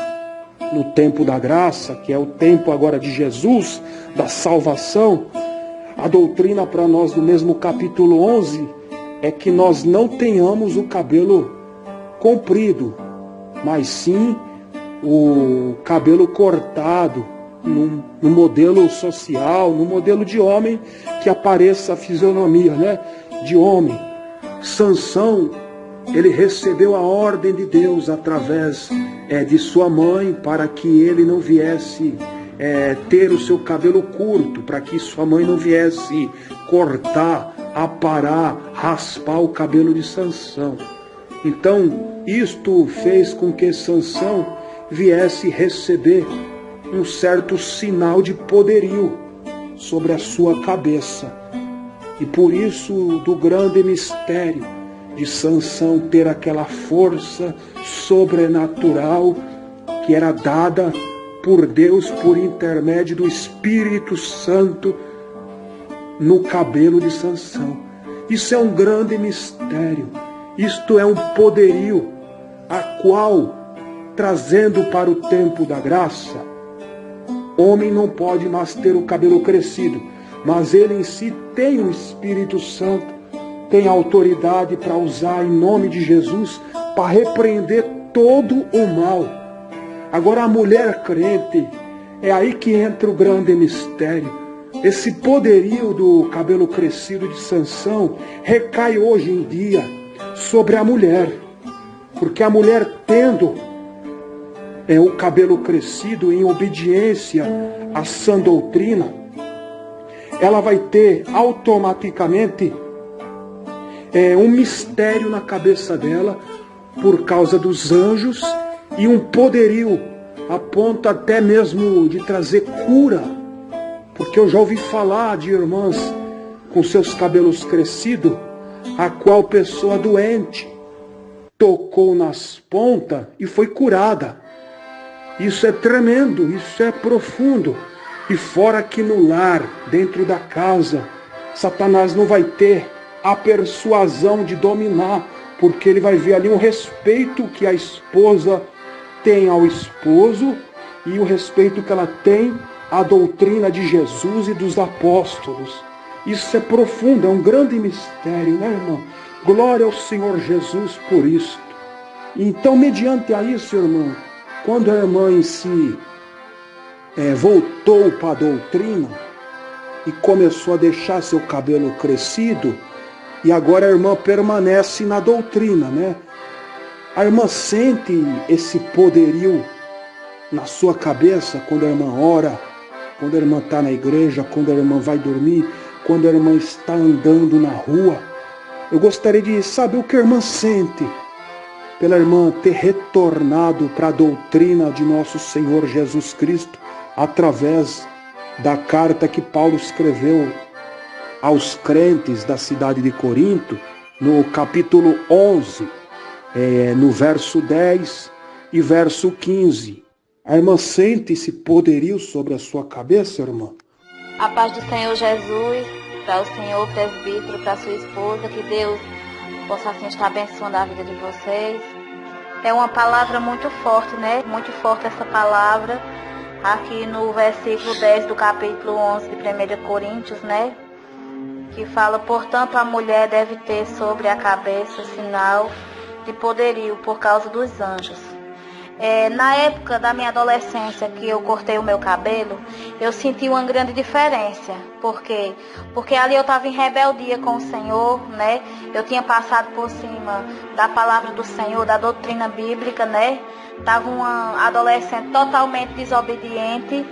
no tempo da graça, que é o tempo agora de Jesus, da salvação, a doutrina para nós do mesmo capítulo 11 é que nós não tenhamos o cabelo comprido, mas sim o cabelo cortado, no modelo social, no modelo de homem, que apareça a fisionomia, né, de homem. Sansão, ele recebeu a ordem de Deus através de sua mãe para que ele não viesse ter o seu cabelo curto, para que sua mãe não viesse cortar, aparar, raspar o cabelo de Sansão. Então, isto fez com que Sansão viesse receber um certo sinal de poderio sobre a sua cabeça. E por isso, do grande mistério de Sansão ter aquela força sobrenatural que era dada por Deus por intermédio do Espírito Santo no cabelo de Sansão. Isso é um grande mistério. Isto é um poderio a qual, trazendo para o tempo da graça, homem não pode mais ter o cabelo crescido, mas ele em si tem o Espírito Santo, tem autoridade para usar em nome de Jesus para repreender todo o mal. Agora a mulher crente, é aí que entra o grande mistério. Esse poderio do cabelo crescido de Sansão recai hoje em dia sobre a mulher, porque a mulher tendo o cabelo crescido em obediência à sã doutrina, ela vai ter automaticamente um mistério na cabeça dela por causa dos anjos e um poderio a ponto até mesmo de trazer cura, porque eu já ouvi falar de irmãs com seus cabelos crescidos, a qual pessoa doente tocou nas pontas e foi curada. Isso é tremendo, isso é profundo. E fora que no lar, dentro da casa, Satanás não vai ter a persuasão de dominar, porque ele vai ver ali um respeito que a esposa tem ao esposo e o respeito que ela tem à doutrina de Jesus e dos apóstolos. Isso é profundo, é um grande mistério, né, irmão? Glória ao Senhor Jesus por isso. Então, mediante a isso, irmão, quando a irmã em si voltou para a doutrina e começou a deixar seu cabelo crescido, e agora a irmã permanece na doutrina, né? A irmã sente esse poderio na sua cabeça quando a irmã ora, quando a irmã está na igreja, quando a irmã vai dormir, quando a irmã está andando na rua. Eu gostaria de saber o que a irmã sente pela irmã ter retornado para a doutrina de nosso Senhor Jesus Cristo através da carta que Paulo escreveu aos crentes da cidade de Corinto, no capítulo 11, no verso 10 e verso 15. A irmã sente esse poderio sobre a sua cabeça, irmã? A paz do Senhor Jesus, para o Senhor presbítero, para sua esposa, que Deus possa assim estar abençoando a vida de vocês. É uma palavra muito forte, né? Muito forte essa palavra, aqui no versículo 10 do capítulo 11 de 1 Coríntios, né? Que fala, portanto, a mulher deve ter sobre a cabeça sinal de poderio por causa dos anjos. Na época da minha adolescência que eu cortei o meu cabelo, eu senti uma grande diferença. Por quê? Porque ali eu estava em rebeldia com o Senhor, né? Eu tinha passado por cima da palavra do Senhor, da doutrina bíblica, né? Estava uma adolescente totalmente desobediente.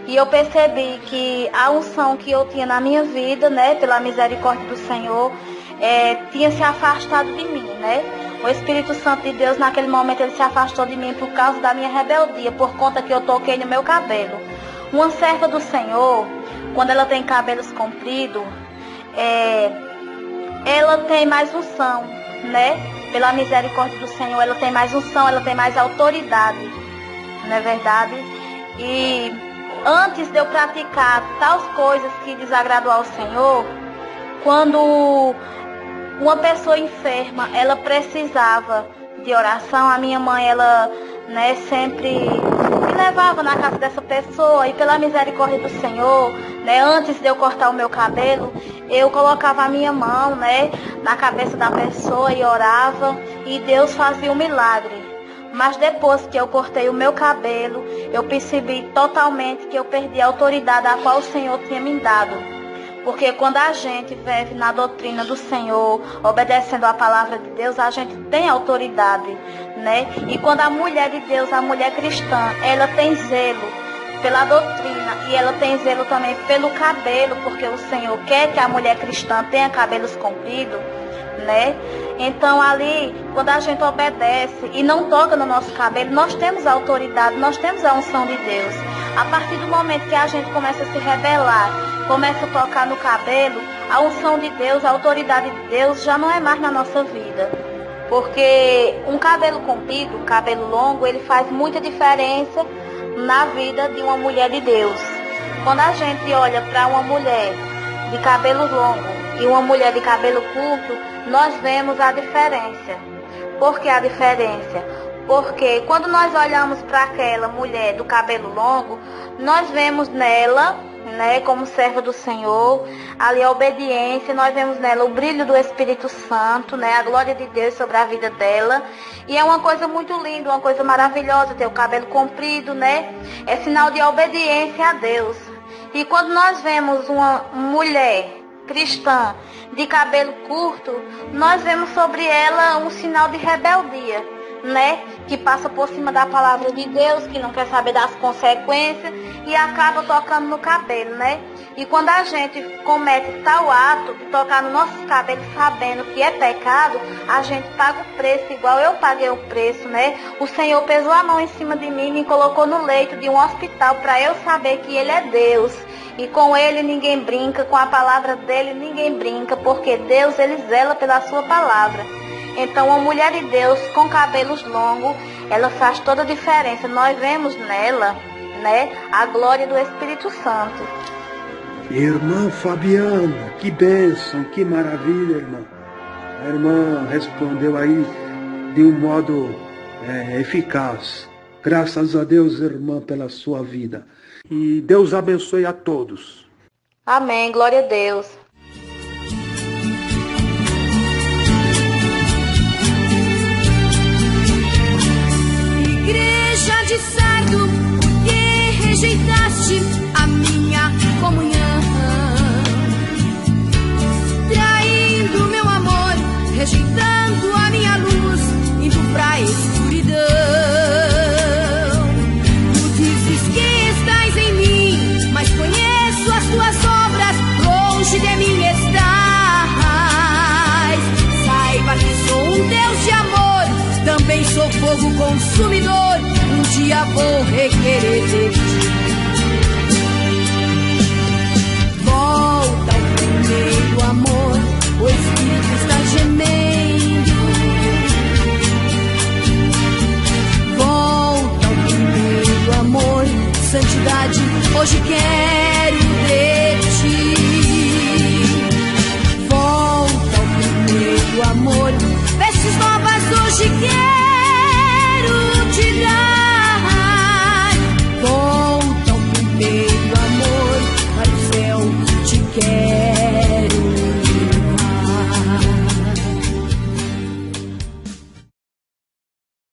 E eu percebi que a unção que eu tinha na minha vida, né? Pela misericórdia do Senhor, tinha se afastado de mim, né? O Espírito Santo de Deus, naquele momento, ele se afastou de mim por causa da minha rebeldia, por conta que eu toquei no meu cabelo. Uma serva do Senhor, quando ela tem cabelos compridos, ela tem mais unção, né? Pela misericórdia do Senhor, ela tem mais unção, ela tem mais autoridade, não é verdade? E antes de eu praticar tais coisas que desagradam ao Senhor, quando uma pessoa enferma, ela precisava de oração, a minha mãe, ela, né, sempre me levava na casa dessa pessoa, e pela misericórdia do Senhor, né, antes de eu cortar o meu cabelo, eu colocava a minha mão, né, na cabeça da pessoa e orava, e Deus fazia um milagre. Mas depois que eu cortei o meu cabelo, eu percebi totalmente que eu perdi a autoridade a qual o Senhor tinha me dado. Porque quando a gente vive na doutrina do Senhor, obedecendo a palavra de Deus, a gente tem autoridade, né? E quando a mulher de Deus, a mulher cristã, ela tem zelo pela doutrina e ela tem zelo também pelo cabelo, porque o Senhor quer que a mulher cristã tenha cabelos compridos, né? Então ali, quando a gente obedece e não toca no nosso cabelo, nós temos a autoridade, nós temos a unção de Deus. A partir do momento que a gente começa a se rebelar, começa a tocar no cabelo, a unção de Deus, a autoridade de Deus já não é mais na nossa vida. Porque um cabelo comprido, um cabelo longo, ele faz muita diferença na vida de uma mulher de Deus. Quando a gente olha para uma mulher de cabelo longo e uma mulher de cabelo curto, nós vemos a diferença. Por que a diferença? Porque quando nós olhamos para aquela mulher do cabelo longo, nós vemos nela, né, como serva do Senhor, ali a obediência, nós vemos nela o brilho do Espírito Santo, né, a glória de Deus sobre a vida dela. E é uma coisa muito linda, uma coisa maravilhosa ter o cabelo comprido, né? É sinal de obediência a Deus. E quando nós vemos uma mulher cristã de cabelo curto, nós vemos sobre ela um sinal de rebeldia, né? Que passa por cima da palavra de Deus, que não quer saber das consequências e acaba tocando no cabelo, né? E quando a gente comete tal ato de tocar no nosso cabelo sabendo que é pecado, a gente paga o preço, igual eu paguei o preço, né? O Senhor pesou a mão em cima de mim e me colocou no leito de um hospital para eu saber que Ele é Deus. E com Ele ninguém brinca, com a palavra dEle ninguém brinca, porque Deus, Ele zela pela sua palavra. Então, uma mulher de Deus com cabelos longos, ela faz toda a diferença. Nós vemos nela, né, a glória do Espírito Santo. Irmã Fabiana, que bênção, que maravilha, irmã. A irmã respondeu aí de um modo eficaz. Graças a Deus, irmã, pela sua vida. E Deus abençoe a todos. Amém, glória a Deus. Igreja de Sardo, que rejeitaste a minha comunhão, traindo meu amor, rejeitando a minha luz, indo pra escuridão. Tu dizes que estás em mim, mas conheço as tuas obras, longe de mim estás. Saiba que sou um Deus de amor, também sou fogo consumidor, um dia vou requerer de